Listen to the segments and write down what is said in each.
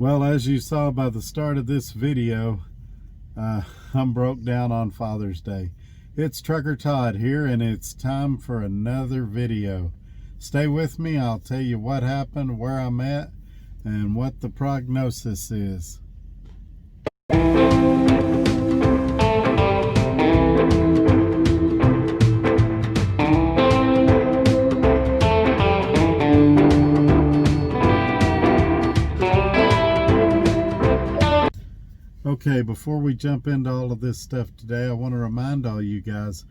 Well, as you saw by the start of this video, I'm broke down on Father's Day. It's Trucker Todd here, and it's time for another video. Stay with me. I'll tell you what happened, where I'm at, and what the prognosis is. Okay, before we jump into all of this stuff today, I want to remind all you guys,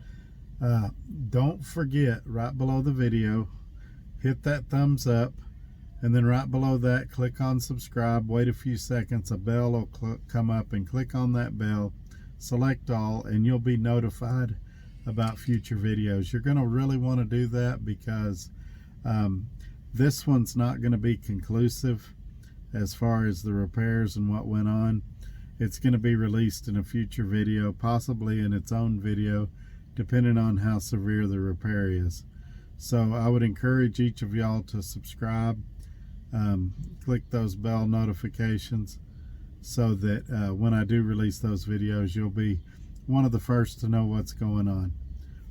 don't forget, right below the video, hit that thumbs up, and then right below that, click on subscribe, wait a few seconds, a bell will come up, and click on that bell, select all, and you'll be notified about future videos. You're going to really want to do that because this one's not going to be conclusive as far as the repairs and what went on. It's going to be released in a future video, possibly in its own video, depending on how severe the repair is. So I would encourage each of y'all to subscribe, click those bell notifications so that when I do release those videos, you'll be one of the first to know what's going on.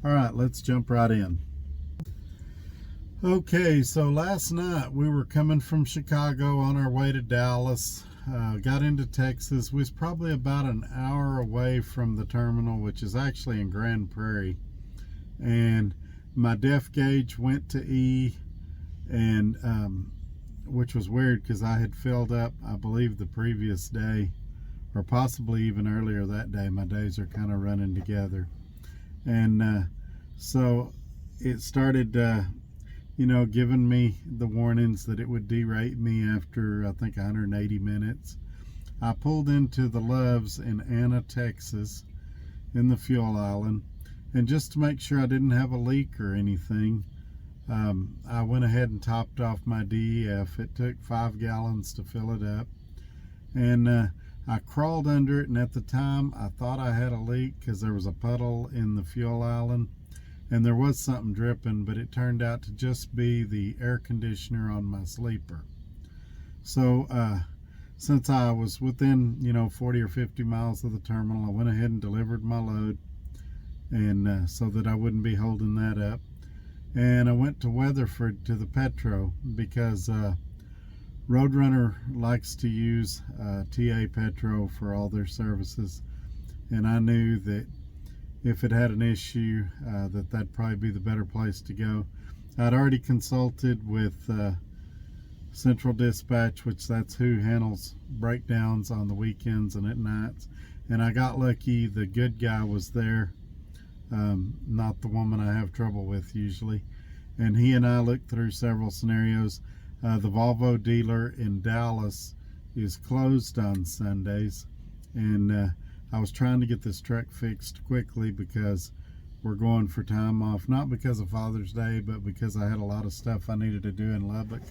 All right, let's jump right in. Okay, so last night we were coming from Chicago on our way to Dallas. Got into Texas. We was probably about an hour away from the terminal, which is actually in Grand Prairie, and my def gauge went to E, and which was weird because I had filled up, I believe, the previous day, or possibly even earlier that day. My days are kind of running together, and so it started you know, giving me the warnings that it would derate me after, I think, 180 minutes. I pulled into the Loves in Anna, Texas, in the fuel island, and just to make sure I didn't have a leak or anything, I went ahead and topped off my DEF. It took 5 gallons to fill it up, and I crawled under it, and at the time I thought I had a leak because there was a puddle in the fuel island and there was something dripping, but it turned out to just be the air conditioner on my sleeper. So since I was within, you know, 40 or 50 miles of the terminal, I went ahead and delivered my load, and so that I wouldn't be holding that up. And I went to Weatherford to the Petro because Roadrunner likes to use TA Petro for all their services, and I knew that if it had an issue, that'd probably be the better place to go. I'd already consulted with Central Dispatch, which that's who handles breakdowns on the weekends and at nights, and I got lucky. The good guy was there, not the woman I have trouble with usually, and he and I looked through several scenarios. The Volvo dealer in Dallas is closed on Sundays, and I was trying to get this truck fixed quickly because we're going for time off, not because of Father's Day, but because I had a lot of stuff I needed to do in Lubbock.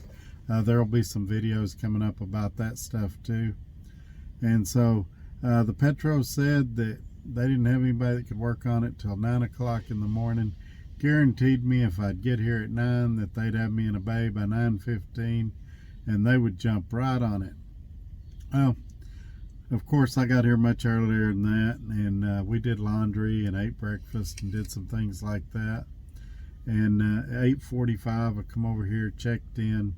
There will be some videos coming up about that stuff too. And so the Petro said that they didn't have anybody that could work on it till 9 o'clock in the morning. Guaranteed me if I'd get here at 9 that they'd have me in a bay by 9:15, and they would jump right on it. Well, of course, I got here much earlier than that, and we did laundry and ate breakfast and did some things like that. And at 8:45, I come over here, checked in,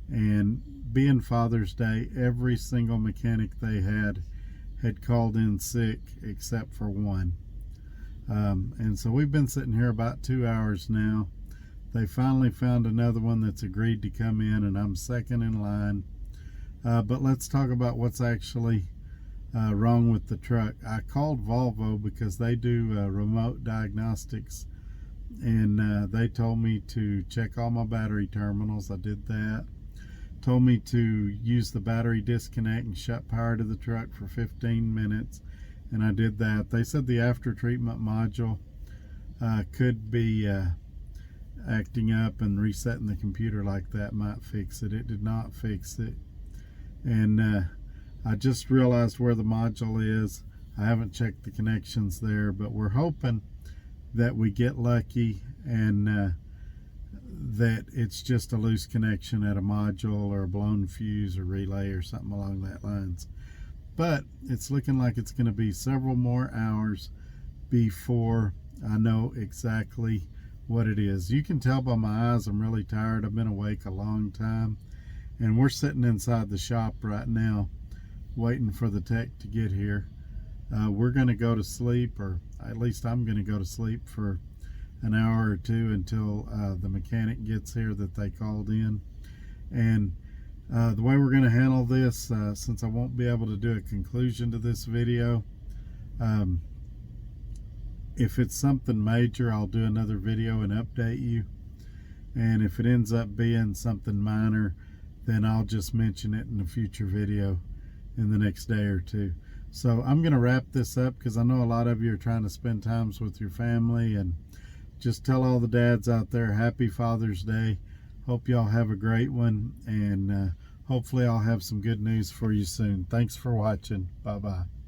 and being Father's Day, every single mechanic they had called in sick except for one. And so we've been sitting here about 2 hours now. They finally found another one that's agreed to come in, and I'm second in line. But let's talk about what's actually wrong with the truck. I called Volvo because they do remote diagnostics, and they told me to check all my battery terminals. I did that. Told me to use the battery disconnect and shut power to the truck for 15 minutes, and I did that. They said the after treatment module could be acting up, and resetting the computer like that might fix it. It did not fix it, and I just realized where the module is. I haven't checked the connections there, but we're hoping that we get lucky and that it's just a loose connection at a module or a blown fuse or relay or something along that lines. But it's looking like it's going to be several more hours before I know exactly what it is. You can tell by my eyes I'm really tired. I've been awake a long time, and we're sitting inside the shop right now waiting for the tech to get here. We're going to go to sleep, or at least I'm going to go to sleep for an hour or two until the mechanic gets here that they called in. And the way we're going to handle this, since I won't be able to do a conclusion to this video, if it's something major, I'll do another video and update you. And if it ends up being something minor, then I'll just mention it in a future video in the next day or two. So I'm going to wrap this up because I know a lot of you are trying to spend times with your family, and just tell all the dads out there happy Father's Day. Hope y'all have a great one, and hopefully I'll have some good news for you soon. Thanks for watching. Bye-bye.